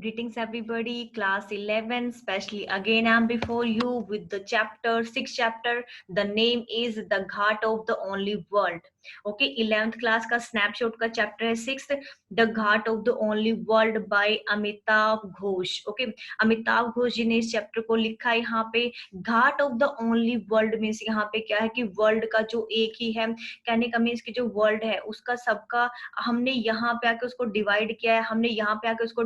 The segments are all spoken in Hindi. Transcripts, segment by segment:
Greetings everybody, class 11, especially again I'm before you with the chapter, 6th chapter. The name is The Ghat of the Only World. Okay, 11th class का snapshot का chapter है 6th, The Ghat of the Only World by Amitabh Ghosh. Okay, Amitabh Ghosh जी ने इस chapter को लिखा है यहाँ पे. Ghat of the only world means यहाँ पे क्या है कि वर्ल्ड का जो एक ही है, कहने का मीन्स की जो वर्ल्ड है उसका सबका हमने यहाँ पे आके उसको डिवाइड किया है, हमने यहाँ पे आके उसको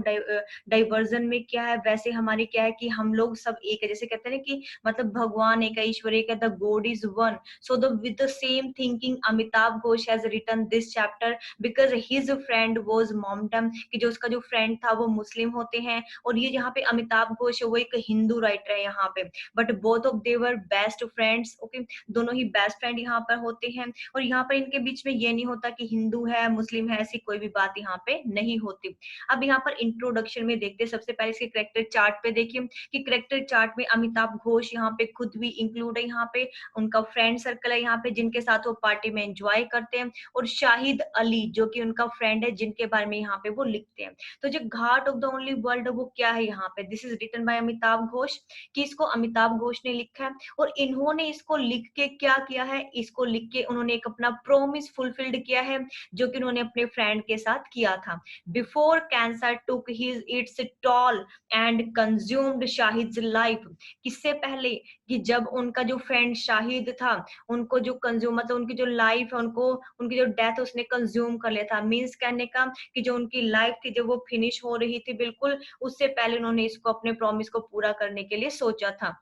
डाइवर्जन में क्या है, वैसे हमारी क्या है कि हम लोग सब एक है. जैसे कहते हैं ना कि मतलब भगवान एक है, ईश्वर एक है, the god is one. So the with the same thinking Amitabh Ghosh has written this chapter because his friend was मोमडम, कि जो उसका जो फ्रेंड था वो मुस्लिम होते हैं. और ये यहाँ पे अमिताभ घोष है वो एक हिंदू राइटर है यहाँ पे, but both of they were best friends. Okay, दोनों ही बेस्ट फ्रेंड यहाँ पर होते हैं. और यहाँ पर इनके बीच में ये नहीं होता कि हिंदू है मुस्लिम है, ऐसी कोई भी बात यहाँ पे नहीं होती. अब यहाँ पर इंट्रोडक्शन में देखते हैं, सबसे पहले इसके करेक्टर चार्ट पे देखिए कि करेक्टर चार्ट में अमिताभ घोष यहाँ पे खुद भी इंक्लूड है, यहाँ पे उनका फ्रेंड सर्कल है यहाँ पे जिनके साथ वो पार्टी में एंजॉय करते हैं, और शाहिद अली जो कि उनका फ्रेंड है जिनके बारे में यहाँ पे वो लिखते हैं. तो जो ghat of the only world वो क्या है यहाँ पे, this is written by Amitav Ghosh, कि इसको अमिताभ घोष ने लिखा है. और इन्होंने इसको लिख के क्या किया है, इसको लिख के उन्होंने एक अपना प्रोमिस फुलफिल्ड किया है जो कि उन्होंने अपने फ्रेंड के साथ किया था. Before cancer took its toll and consumed Shahid life, किससे पहले कि जब उनका जो फ्रेंड शाहिद था उनको जो कंज्यूम मतलब उनकी जो लाइफ है उनको उनकी जो डेथ उसने कंज्यूम कर लिया था. मीन्स कहने का कि जो उनकी लाइफ थी जब वो फिनिश हो रही थी बिल्कुल उससे पहले उन्होंने इसको अपने प्रॉमिस को पूरा करने के लिए सोचा था.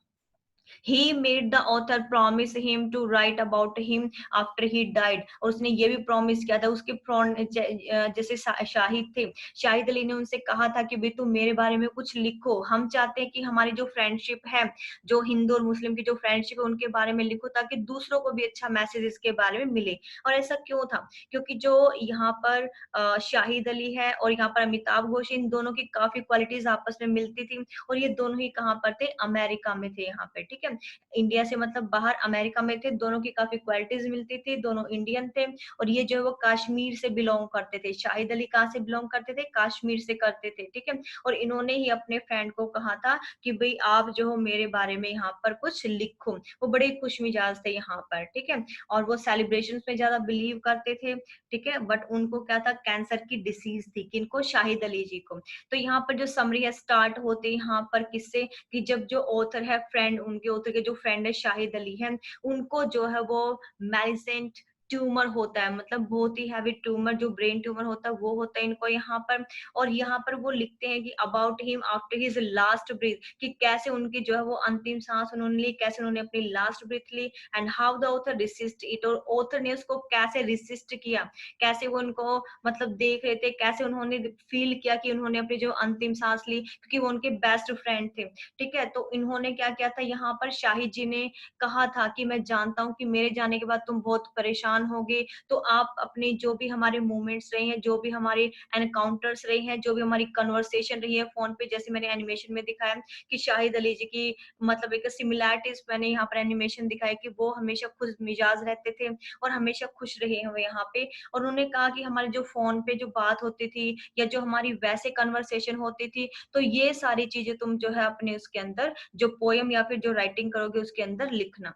He made the author promise him to write about him after he died. और उसने ये भी प्रॉमिस किया था उसके जैसे शाहिद थे, शाहिद अली ने उनसे कहा था कि भाई तुम मेरे बारे में कुछ लिखो, हम चाहते हैं कि हमारी जो फ्रेंडशिप है, जो हिंदू और मुस्लिम की जो फ्रेंडशिप है उनके बारे में लिखो ताकि दूसरों को भी अच्छा मैसेज इसके बारे में मिले. और ऐसा क्यों था, क्योंकि जो यहाँ पर शाहिद अली है और यहाँ पर अमिताभ घोष, इन दोनों की काफी क्वालिटीज आपस में मिलती थी. और ये दोनों ही कहाँ पर थे, अमेरिका में थे यहाँ पे. ठीक है, इंडिया से मतलब बाहर अमेरिका में थे. दोनों की काफी क्वालिटीज मिलती थी, दोनों इंडियन थे. और ये जो है वो कश्मीर से बिलोंग करते थे. शाहिद अली कहाँ से बिलोंग करते थे, कश्मीर से करते थे. ठीक है, और इन्होंने ही अपने फ्रेंड को कहा था कि भाई आप जो हो मेरे बारे में यहाँ पर कुछ लिखो. वो बड़े खुश मिजाज थे यहाँ पर. ठीक है, और वो सेलिब्रेशन में ज्यादा बिलीव करते थे. ठीक है, बट उनको क्या था, कैंसर की डिसीज थी. किनको, शाहिद अली जी को. तो यहाँ पर जो समरी है स्टार्ट होते यहाँ पर किससे, कि जब जो ऑथर है फ्रेंड, उनके ऑथर के जो फ्रेंड है शाहिद अली है, उनको जो है वो मैलिसेंट ट्यूमर होता है, मतलब बहुत ही हैवी ट्यूमर जो ब्रेन ट्यूमर होता है वो होता है इनको यहाँ पर. और यहाँ पर वो लिखते हैं कि about him after his last breath, कि कैसे उनकी जो है वो अंतिम सांस उन्होंने ली, कैसे उन्होंने अपनी लास्ट ब्रीथ ली, and how the author resist it, और ऑथर ने उसको कैसे रिसिस्ट किया, कैसे वो उनको मतलब देख रहे थे, कैसे उन्होंने फील किया कि उन्होंने अपनी जो अंतिम सांस ली, क्योंकि वो उनके बेस्ट फ्रेंड थे. ठीक है, तो इन्होंने क्या किया था, यहाँ पर शाहिद जी ने कहा था कि मैं जानता हूँ कि मेरे जाने के बाद तुम बहुत परेशान होगे, तो आप अपने जो भी हमारे मूवमेंट्स रहे हैं, जो भी हमारे एनकाउंटर्स रहे हैं, जो भी हमारी कन्वर्सेशन रही है फोन पे, जैसे मैंने एनिमेशन में दिखाया कि शाहिद अली जी की मतलब एक सिमिलैरिटीज मैंने यहाँ पर एनिमेशन दिखाया कि वो हमेशा खुश मिजाज रहते थे और हमेशा खुश रहे हैं वो यहाँ पे. और उन्होंने कहा कि हमारे जो फोन पे जो बात होती थी या जो हमारी वैसे कन्वर्सेशन होती थी, तो ये सारी चीजें तुम जो है अपने उसके अंदर जो पोयम या फिर जो राइटिंग करोगे उसके अंदर लिखना.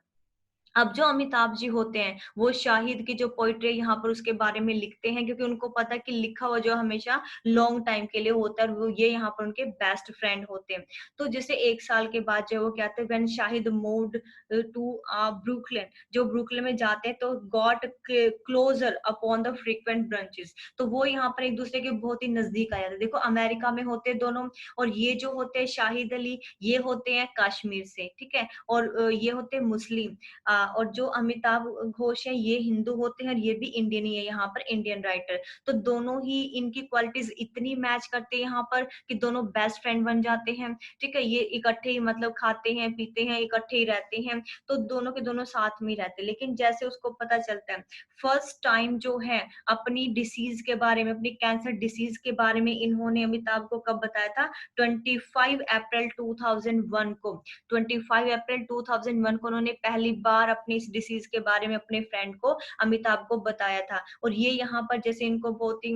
अब जो अमिताभ जी होते हैं वो शाहिद की जो पोइट्री यहाँ पर उसके बारे में लिखते हैं, क्योंकि उनको पता है कि लिखा हुआ जो हमेशा लॉन्ग टाइम के लिए होता है, वो ये यहाँ पर उनके बेस्ट फ्रेंड होते हैं. तो जैसे 1 साल के बाद जो वो कहते हैं when Shahid moved to Brooklyn, जो ब्रुकलिन में जाते हैं तो got closer upon the frequent branches, तो वो यहाँ पर एक दूसरे के बहुत ही नजदीक आ जाते हैं. देखो अमेरिका में होते हैं दोनों, और ये जो होते हैं शाहिद अली ये होते हैं कश्मीर से. ठीक है, और ये होते हैं मुस्लिम. और जो अमिताभ घोष है ये हिंदू होते हैं और ये भी इंडियन ही है यहाँ पर, इंडियन राइटर. तो दोनों ही इनकी क्वालिटीज इतनी मैच करते हैं यहाँ पर कि दोनों बेस्ट फ्रेंड बन जाते हैं. ठीक है, ये इकट्ठे ही मतलब खाते हैं पीते हैं, इकट्ठे ही रहते हैं, तो दोनों के दोनों साथ में रहते हैं. लेकिन जैसे उसको पता चलता है फर्स्ट टाइम जो है अपनी डिसीज के बारे में, अपनी कैंसर डिसीज के बारे में इन्होंने अमिताभ को कब बताया था, 25 अप्रैल 2001 को. 25 अप्रैल 2001 को उन्होंने पहली बार अपनी इस डिसीज के बारे में अपने फ्रेंड को, अमिताभ को बताया था. और ये यहाँ पर जैसे इनको बहुत ही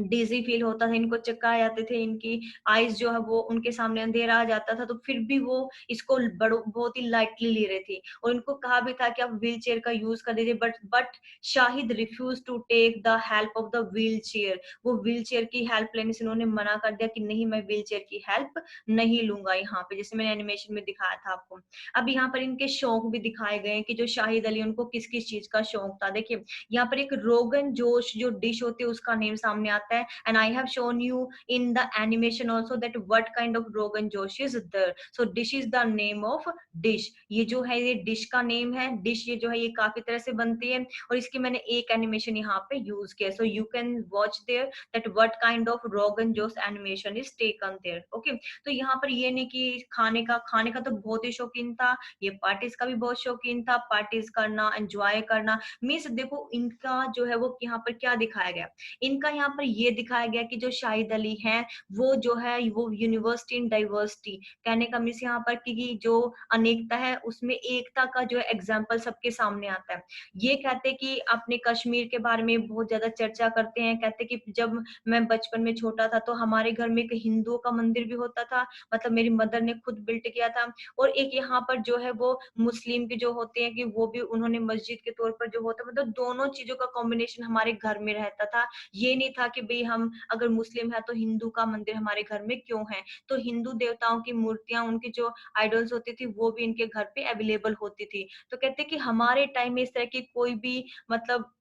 डिजी फील होता था, इनको चक्कर आ जाते थे, इनकी आईज जो है वो उनके सामने अंधेरा आ जाता था, तो फिर भी वो इसको बड़ो बहुत ही लाइटली ले रहे थे और इनको कहा भी था कि आप व्हील चेयर का यूज कर दीजिए, but Shahid refuse to take the help of the wheelchair. वो व्हील चेयर की हेल्प लेने से उन्होंने मना कर दिया कि नहीं, मैं व्हील चेयर की हेल्प नहीं लूंगा यहाँ पे, जैसे मैंने एनिमेशन में दिखाया था आपको। अब यहाँ पर इनके शौक भी दिखाए गए हैं कि जो शाहिद अली उनको किस किस चीज का शौक था। देखिए यहाँ पर एक रोगन जोश जो डिश होती है उसका नेम सामने आता है, and I have shown you in the animation also that what kind of rogan josh is there. So dish is the name of dish. ये जो है ये डिश का नेम है। डिश ये जो है ये काफी तरह से बनती है और इसकी मैंने एक एनिमेशन यहाँ पे यूज किया। So you can watch there that what kind of rogan josh animation is taken there. Okay, तो यहाँ पर ये नहीं कि खाने का तो बहुत ही शौकीन था, ये पार्टीज का भी बहुत शौकीन था, पार्टीज करना, एंजॉय करना। मीन्स देखो इनका जो है वो यहाँ पर क्या दिखाया गया, इनका यहाँ पर ये दिखाया गया कि जो शाहिद अली हैं वो जो है वो यूनिवर्सिटी इन डाइवर्सिटी, कहने का मीन्स यहाँ पर कि जो अनेकता है उसमें एकता का जो है एग्जाम्पल सबके सामने आता है। ये कहते कि अपने कश्मीर के बारे में बहुत ज्यादा चर्चा करते हैं, कहते कि जब मैं बचपन में छोटा था तो हमारे घर में एक हिंदुओं का मंदिर भी होता था, मतलब मेरी मदर ने खुद बिल्ट किया था, और एक यहाँ पर जो है वो मुस्लिम के जो होते हैं कि वो भी उन्होंने मस्जिद के तौर पर जो होता है, मतलब दोनों चीजों का कॉम्बिनेशन हमारे घर में रहता था। ये नहीं था कि भाई हम अगर मुस्लिम है तो हिंदू का मंदिर हमारे घर में क्यों है, तो हिंदू देवताओं की मूर्तियां, उनकी जो आइडल्स होती थी वो भी इनके घर पे अवेलेबल होती थी। तो कहते कि हमारे टाइम में इस तरह की कोई भी मतलब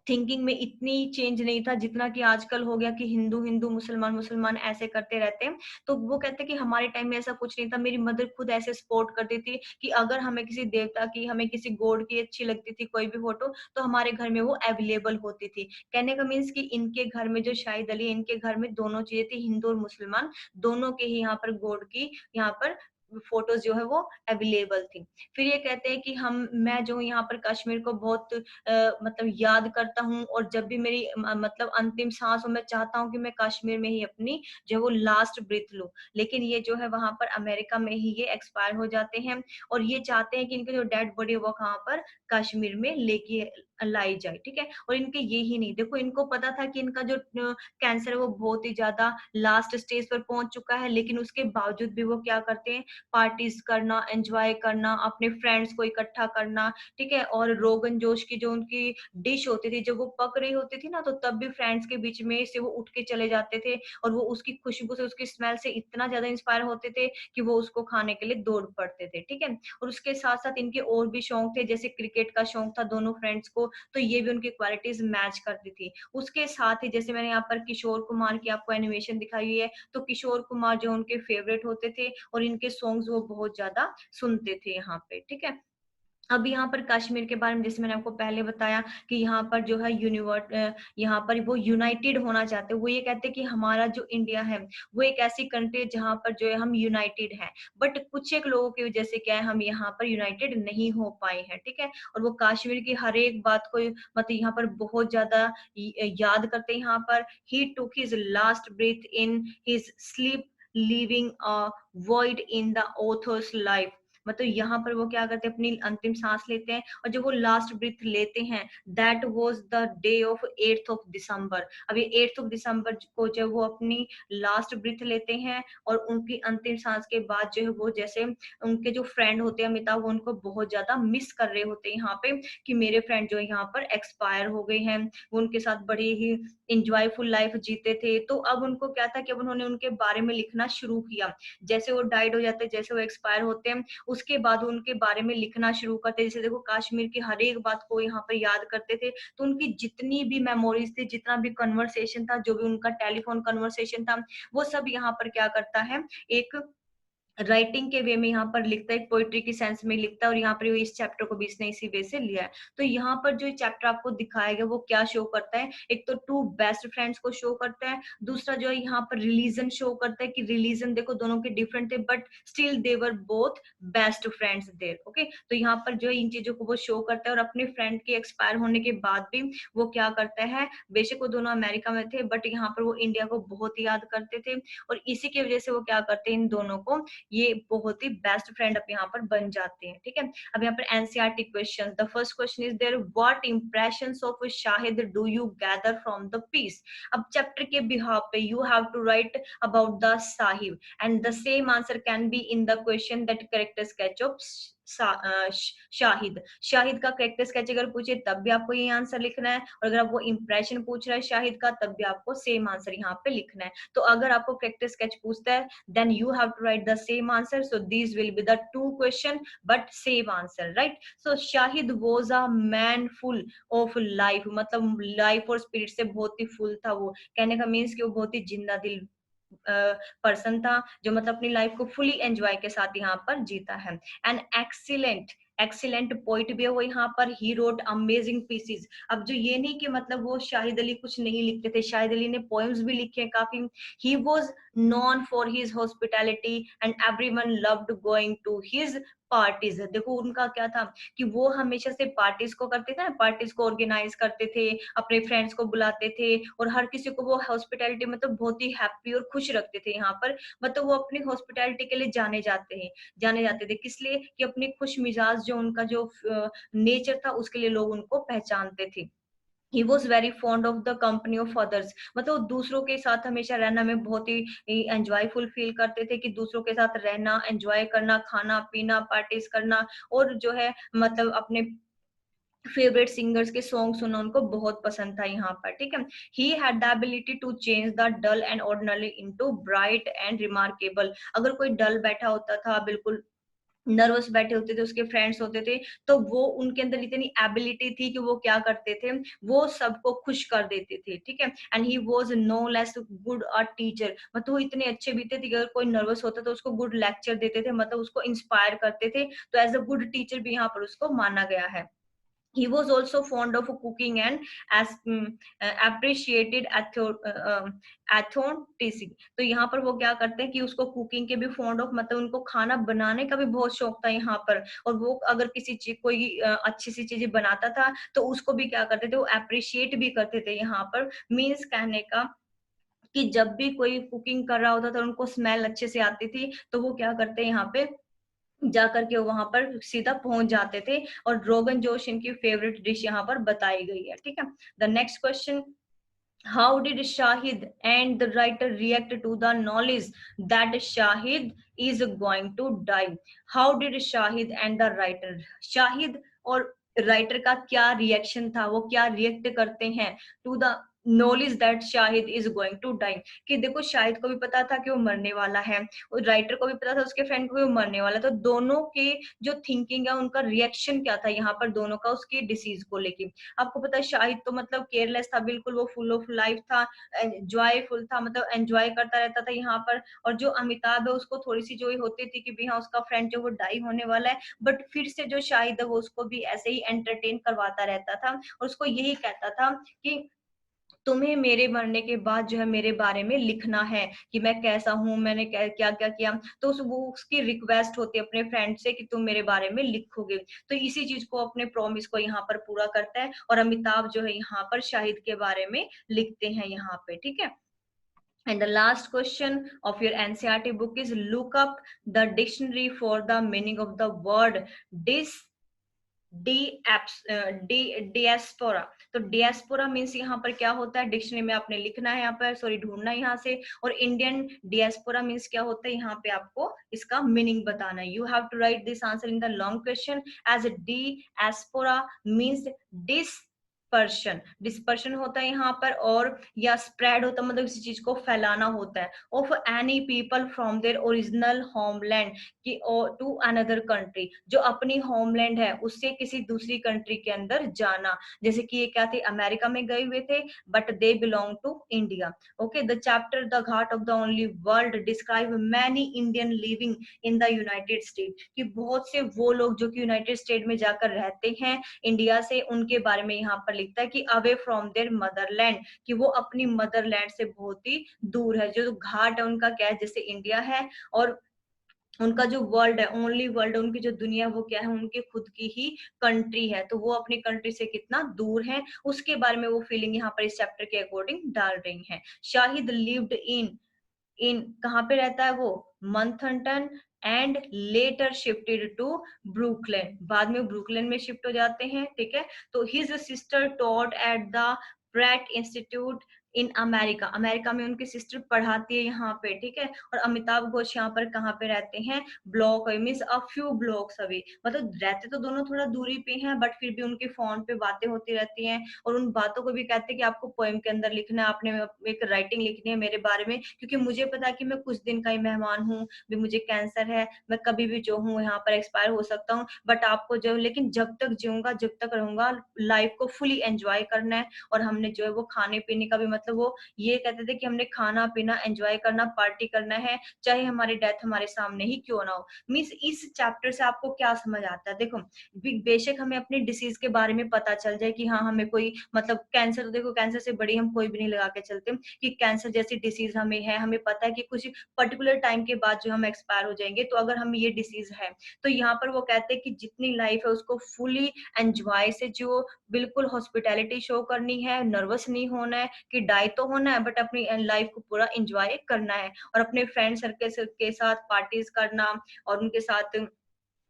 थिंकिंग में इतनी चेंज नहीं था जितना कि आजकल हो गया कि हिंदू हिंदू मुसलमान मुसलमान ऐसे करते रहते हैं। तो वो कहते हैं कि हमारे टाइम में ऐसा कुछ नहीं था। मेरी मदर खुद ऐसे सपोर्ट करती थी कि अगर हमें किसी देवता की, हमें किसी गॉड की अच्छी लगती थी कोई भी फोटो, तो हमारे घर में वो अवेलेबल होती थी। कहने का मीन्स कि इनके घर में जो शाहिद अली, इनके घर में दोनों चीजें थी, हिंदू और मुसलमान दोनों के ही यहाँ पर गॉड की यहाँ पर फोटोज जो है वो अवेलेबल थी। फिर ये कहते हैं कि मैं जो यहाँ पर कश्मीर को बहुत मतलब याद करता हूँ, और जब भी मेरी मतलब अंतिम सांस हो, मैं चाहता हूँ कि मैं कश्मीर में ही अपनी जो वो लास्ट ब्रीथ लूं, लेकिन ये जो है वहां पर अमेरिका में ही ये एक्सपायर हो जाते हैं, और ये चाहते हैं कि इनके जो डेड बॉडी है वो कहाँ पर कश्मीर में लेके लाई जाए। ठीक है, और इनके ये ही नहीं, देखो इनको पता था कि इनका जो कैंसर है वो बहुत ही ज्यादा लास्ट स्टेज पर पहुंच चुका है, लेकिन उसके बावजूद भी वो क्या करते हैं, पार्टीज करना, एंजॉय करना, अपने फ्रेंड्स को इकट्ठा करना। ठीक है, और रोगन जोश की जो उनकी डिश होती थी, जब वो पक रही होती थी ना, तो तब भी फ्रेंड्स के बीच में से वो उठ के चले जाते थे, और वो उसकी खुशबू से, उसकी स्मेल से इतना ज्यादा इंस्पायर होते थे कि वो उसको खाने के लिए दौड़ पड़ते थे। ठीक है, और उसके साथ साथ इनके और भी शौक थे, जैसे क्रिकेट का शौक था दोनों फ्रेंड्स को, तो ये भी उनकी क्वालिटीज मैच करती थी। उसके साथ ही जैसे मैंने यहाँ पर किशोर कुमार की आपको एनिमेशन दिखाई हुई है, तो किशोर कुमार जो उनके फेवरेट होते थे, और इनके सॉन्ग्स वो बहुत ज्यादा सुनते थे यहाँ पे। ठीक है, अब यहाँ पर कश्मीर के बारे में जैसे मैंने आपको पहले बताया कि यहाँ पर जो है यहाँ पर वो यूनाइटेड होना चाहते हैं। वो ये कहते हैं कि हमारा जो इंडिया है वो एक ऐसी कंट्री है जहाँ पर जो है हम यूनाइटेड हैं, बट कुछ एक लोगों की वजह से क्या है, हम यहाँ पर यूनाइटेड नहीं हो पाए हैं। ठीक है, और वो कश्मीर की हर एक बात को मतलब यहाँ पर बहुत ज्यादा याद करते हैं। यहाँ पर ही took his last breath in his sleep, leaving a void in the author's life। मतलब यहाँ पर वो क्या करते हैं, अपनी अंतिम सांस लेते हैं, और जब वो लास्ट ब्रीथ लेते हैं, that was the day of 8th of December. अभी 8th ऑफ दिसंबर को जब वो अपनी लास्ट ब्रीथ लेते हैं, और उनकी अंतिम सांस के बाद जो है वो जैसे उनके जो फ्रेंड होते हैं अमिताभ, वो उनको बहुत ज्यादा मिस कर रहे होते हैं यहाँ पे, कि मेरे फ्रेंड जो है यहाँ पर एक्सपायर हो गए हैं, वो उनके साथ बड़ी ही इंजॉयफुल लाइफ जीते थे। तो अब उनको क्या था कि अब उन्होंने उनके बारे में लिखना शुरू किया। जैसे वो डाइड हो जाते हैं, जैसे वो एक्सपायर होते हैं, उसके बाद उनके बारे में लिखना शुरू करते। जैसे देखो कश्मीर की हर एक बात को यहाँ पर याद करते थे, तो उनकी जितनी भी मेमोरीज थी, जितना भी कन्वर्सेशन था, जो भी उनका टेलीफोन कन्वर्सेशन था, वो सब यहाँ पर क्या करता है, एक राइटिंग के वे में यहाँ पर लिखता है, एक पोइट्री की सेंस में लिखता है, और यहाँ पर इस चैप्टर को भी इसने इसी वे से लिया है। तो यहाँ पर जो चैप्टर आपको दिखाया गया वो क्या शो करता है, एक तो टू बेस्ट फ्रेंड्स को शो करता है, दूसरा जो है यहाँ पर रिलीजन शो करता है कि रिलीजन देखो दोनों के डिफरेंट थे, but still they were both best friends there. Okay, तो यहाँ पर जो है इन चीजों को वो शो करता है, और अपने फ्रेंड के एक्सपायर होने के बाद भी वो क्या करता है, बेशक वो दोनों अमेरिका में थे, बट यहाँ पर वो इंडिया को बहुत याद करते थे, और इसी की वजह से वो क्या करते हैं, इन दोनों को ये बहुत ही बेस्ट फ्रेंड अब यहाँ पर बन जाते हैं, ठीक है। अब यहाँ पर NCERT question, the first question is there, what impressions of Shahid do you gather from the piece. अब चैप्टर के बिहाफ पे you have to write about the Sahib and the same answer can be in the question that character sketch of Shahid. Shahid का करेक्टर स्केच अगर पूछे तब भी आपको ये आंसर लिखना है, और अगर आपको इंप्रेशन पूछ रहा है शाहिद का तब भी आपको सेम आंसर यहाँ पे लिखना है। तो अगर आपको करेक्टर स्केच पूछता है then you have to write the same answer, so these will be the two question but same answer, right? So Shahid was a man full of life, मतलब लाइफ और स्पिरिट से बहुत ही फुल था। वो कहने का मीन्स कि वो बहुत ही जिंदा दिल पर्सन था, जो मतलब अपनी लाइफ को फुली एंजॉय के साथ यहाँ पर जीता है। एंड एक्सीलेंट पोइट भी है वो यहाँ पर, ही रोट अमेजिंग पीसेस। अब जो ये नहीं कि मतलब वो शाहिद अली कुछ नहीं लिखते थे, शाहिद अली ने पोएम्स भी लिखे हैं काफी। He was known for his hospitality and everyone loved going to his parties. देखो उनका क्या था कि वो हमेशा से पार्टीज को करते थे, पार्टीज को ऑर्गेनाइज करते थे, अपने फ्रेंड्स को बुलाते थे, और हर किसी को वो हॉस्पिटैलिटी मतलब बहुत ही हैप्पी और खुश रखते थे यहाँ पर। मतलब वो अपनी हॉस्पिटैलिटी के लिए जाने जाते थे, किस लिए कि अपनी खुश मिजाज जो उनका जो नेचर था उसके लिए लोग उनको पहचानते थे। He was very fond of the company of others, मतलब दूसरों के साथ हमेशा रहना में बहुत ही एंजॉयफुल फील करते थे, कि दूसरों के साथ रहना, एंजॉय करना, खाना पीना, पार्टीज करना, और जो है मतलब अपने फेवरेट सिंगर्स के सॉन्ग सुनना उनको बहुत पसंद था यहाँ पर, ठीक है। He had the ability to change the dull and ordinary into bright and remarkable. अगर कोई डल बैठा होता था, बिल्कुल नर्वस बैठे होते थे, उसके फ्रेंड्स होते थे, तो वो उनके अंदर इतनी एबिलिटी थी कि वो क्या करते थे, वो सबको खुश कर देते थे, ठीक है। And he was no less good a teacher, मतलब वो इतने अच्छे भी थे कि अगर कोई नर्वस होता तो उसको गुड लेक्चर देते थे, मतलब उसको इंस्पायर करते थे। तो एज अ गुड टीचर भी यहाँ पर उसको माना गया है। He was also fond of cooking and as appreciated authenticity। तो यहाँ पर वो क्या करते हैं कि उसको कुकिंग के भी फॉन्ड ऑफ, मतलब उनको खाना बनाने का भी बहुत शौक था यहाँ पर। और वो अगर किसी चीज कोई अच्छी सी चीजें बनाता था तो उसको भी क्या करते थे, वो अप्रिशिएट भी करते थे यहाँ पर। मीन्स कहने का कि जब भी कोई कुकिंग कर रहा होता था, उनको स्मेल अच्छे से आती थी, तो वो क्या करते हैं यहाँ पे जा करके वहां पर सीधा पहुंच जाते थे। और रोगन जोश इनकी फेवरेट डिश यहाँ पर बताई गई है, ठीक है। The next question, how did Shahid and the writer react to the knowledge that Shahid is going to die? How did Shahid and the writer, Shahid और राइटर का क्या रिएक्शन था, वो क्या रिएक्ट करते हैं to the knowledge that Shahid is going to die. कि देखो शाहिद को भी पता था कि वो मरने वाला है, और राइटर को भी पता था उसके फ्रेंड को भी वो मरने वाला, तो दोनों के जो थिंकिंग है, उनका रिएक्शन क्या था यहाँ पर दोनों का उसकी डिसीज को लेके। आपको पता है शाहिद तो मतलब केयरलेस था बिल्कुल, वो फुल ऑफ लाइफ था, एंजॉयफुल था, मतलब एंजॉय करता रहता था यहाँ पर। और जो अमिताभ है उसको थोड़ी सी जो होती थी कि भी हाँ उसका फ्रेंड जो वो डाई होने वाला है, बट फिर से जो शाहिद है वो उसको भी ऐसे ही एंटरटेन करवाता रहता था, और उसको यही कहता था कि तुम्हें मेरे मरने के बाद जो है मेरे बारे में लिखना है, कि मैं कैसा हूँ, मैंने क्या क्या क्या किया। तो वो उसकी रिक्वेस्ट होती है अपने फ्रेंड से कि तुम मेरे बारे में लिखोगे। तो इसी चीज को, अपने प्रॉमिस को यहाँ पर पूरा करता है, और अमिताभ जो है यहाँ पर शाहिद के बारे में लिखते हैं यहाँ पे, ठीक है। And the last question of your NCERT book is, look up the dictionary for the meaning of the word डिएस्पोरा। तो डिएस्पोरा मीन्स यहाँ पर क्या होता है, डिक्शनरी में आपने लिखना है यहाँ पर, सॉरी ढूंढना है यहाँ से। और इंडियन डिएस्पोरा मीन्स क्या होता है, यहाँ पे आपको इसका मीनिंग बताना है। You have to write this answer in the long question as diaspora means dispersion होता है यहाँ पर, और या स्प्रेड होता है, मतलब किसी चीज को फैलाना होता है। Of any people from their original homeland कि टू अनदर कंट्री, जो अपनी होमलैंड है उससे किसी दूसरी कंट्री के अंदर जाना। जैसे कि ये क्या थे, अमेरिका में गए हुए थे, but they belong to India. Okay, the chapter the ghat of the only world describe many Indian living in the United State, कि बहुत से वो लोग जो कि यूनाइटेड स्टेट में जाकर रहते हैं इंडिया से, उनके बारे में यहाँ पर लिखता है कि अवे फ्रॉम देयर मदरलैंड, कि वो अपनी मदरलैंड से बहुत ही दूर है। जो घाट है उनका क्या है, जैसे इंडिया है, और उनका जो वर्ल्ड है, ओनली वर्ल्ड, उनकी जो दुनिया वो क्या है, उनकी खुद की ही कंट्री है, तो वो अपनी कंट्री से कितना दूर है उसके बारे में वो फीलिंग यहाँ पर इस चैप्टर के अकॉर्डिंग डाल रही है। शाहिद लिव्ड इन इन कहाँ पे रहता है वो, Manhattan, and later shifted to Brooklyn, बाद में ब्रुकलिन में शिफ्ट हो जाते हैं, ठीक है। तो his sister taught at the Pratt institute in America, America में उनकी सिस्टर पढ़ाती है यहाँ पे, ठीक है। और अमिताभ घोष यहाँ पर कहाँ पे रहते हैं, block means a few blocks away, मतलब रहते तो दोनों थोड़ा दूरी पे हैं, बट फिर भी उनके फोन पे बातें होती रहती हैं, और उन बातों को भी कहते हैं कि आपको पोएम के अंदर लिखना है, आपने एक राइटिंग लिखनी है मेरे बारे में, क्योंकि मुझे पता है कि मैं कुछ दिन का ही मेहमान हूँ, भी मुझे कैंसर है, मैं कभी भी जो हूँ यहाँ पर एक्सपायर हो सकता हूँ, बट आपको जो, लेकिन जब तक जीऊंगा, जब तक रहूंगा, लाइफ को फुली एंजॉय करना है। और हमने जो है वो खाने पीने का भी, मतलब वो ये कहते थे कि हमने खाना पीना एंजॉय करना, पार्टी करना है, चाहे हमारी डेथ हमारे सामने ही क्यों ना हो। मीन्स इस चैप्टर से आपको क्या समझ आता है, देखो बेशक हमें अपनी डिसीज के बारे में पता चल जाए कि हाँ हमें कोई, मतलब कैंसर, तो देखो कैंसर से बड़ी हम कोई भी नहीं लगा के चलते कि कैंसर जैसी डिसीज हमें है, हमें पता है कि कुछ पर्टिकुलर टाइम के बाद जो हम एक्सपायर हो जाएंगे, तो अगर हमें ये डिसीज है, तो यहाँ पर वो कहते हैं कि जितनी लाइफ है उसको फुली एंजॉय से जो, बिल्कुल हॉस्पिटैलिटी शो करनी है, नर्वस नहीं होना है कि डाई तो होना है, बट अपनी लाइफ को पूरा एंजॉय करना है, और अपने फ्रेंड सर्कल के साथ पार्टीज करना, और उनके साथ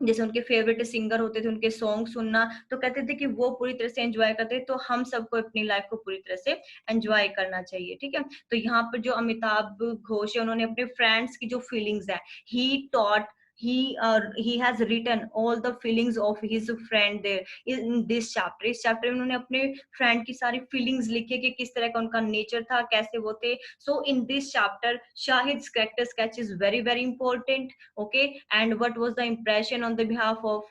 जैसे उनके फेवरेट सिंगर होते थे उनके सॉन्ग सुनना, तो कहते थे कि वो पूरी तरह से एंजॉय करते, तो हम सबको अपनी लाइफ को पूरी तरह से एंजॉय करना चाहिए, ठीक है। तो यहाँ पर जो अमिताभ घोष है, उन्होंने अपने फ्रेंड्स की जो फीलिंग्स है, he taught, he has written all the feelings of his friend there in this chapter, इस चैप्टर में उन्होंने अपने फ्रेंड की सारी फीलिंग्स लिखी है कि किस तरह का उनका नेचर था, कैसे वो थे। So in this chapter Shahid character sketch is very very important, okay, and what was the impression on the behalf of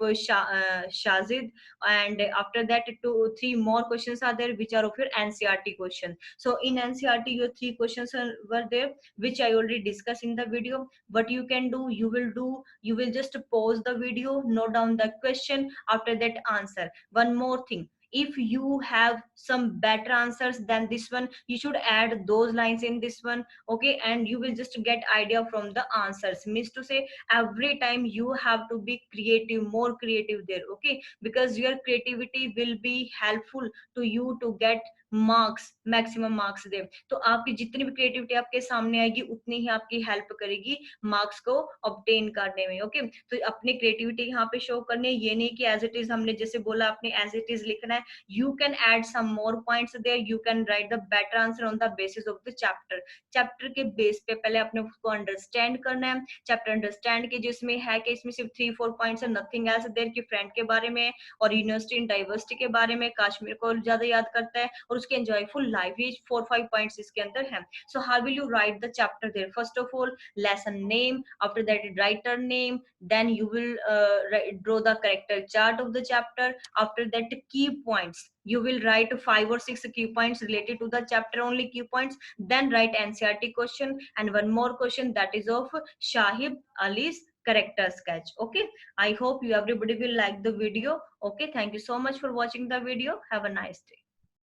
Shazid, and after that 2 3 more questions are there which are of your NCERT question. So in NCERT your 3 questions were there which I already discussed in the video. What you can do, you will just pause the video, note down the question, after that answer. One more thing, if you have some better answers than this one, you should add those lines in this one, okay, and you will just get idea from the answers, means to say every time you have to be creative, more creative there, okay, because your creativity will be helpful to you to get marks, maximum marks दे। तो आपकी जितनी भी क्रिएटिविटी आपके सामने आएगी उतनी ही आपकी हेल्प करेगी मार्क्स को ऑब्टेन करने में, ओके। तो अपनी क्रिएटिविटी यहाँ पे शो करनी है, ये नहीं कि एज इट इज हमने जैसे बोला आपने एज इट इज लिखना है, you can add some more points there, you can write the better answer on the basis of the chapter. Chapter के बेस पे पहले आपने उसको अंडरस्टैंड करना है, चैप्टर अंडरस्टैंड के जिसमें है कि इसमें सिर्फ 3-4 पॉइंट्स है, नथिंग एल्स देयर, कि फ्रेंड के बारे में और यूनिवर्सिटी इन डाइवर्सिटी के बारे में, कश्मीर को ज्यादा याद करता है और उसकी एंजॉयफुल लाइफ, ये 4-5 पॉइंट्स इसके अंदर है। So how will you write the chapter there, first of all lesson name, after that writer name, then you will draw the character chart of the chapter, after that key points, you will write 5 or 6 key points related to the chapter, only key points, then write NCERT question and one more question that is of Shahid Ali's character sketch, okay. I hope you everybody will like the video, okay. Thank you so much for watching the video, have a nice day.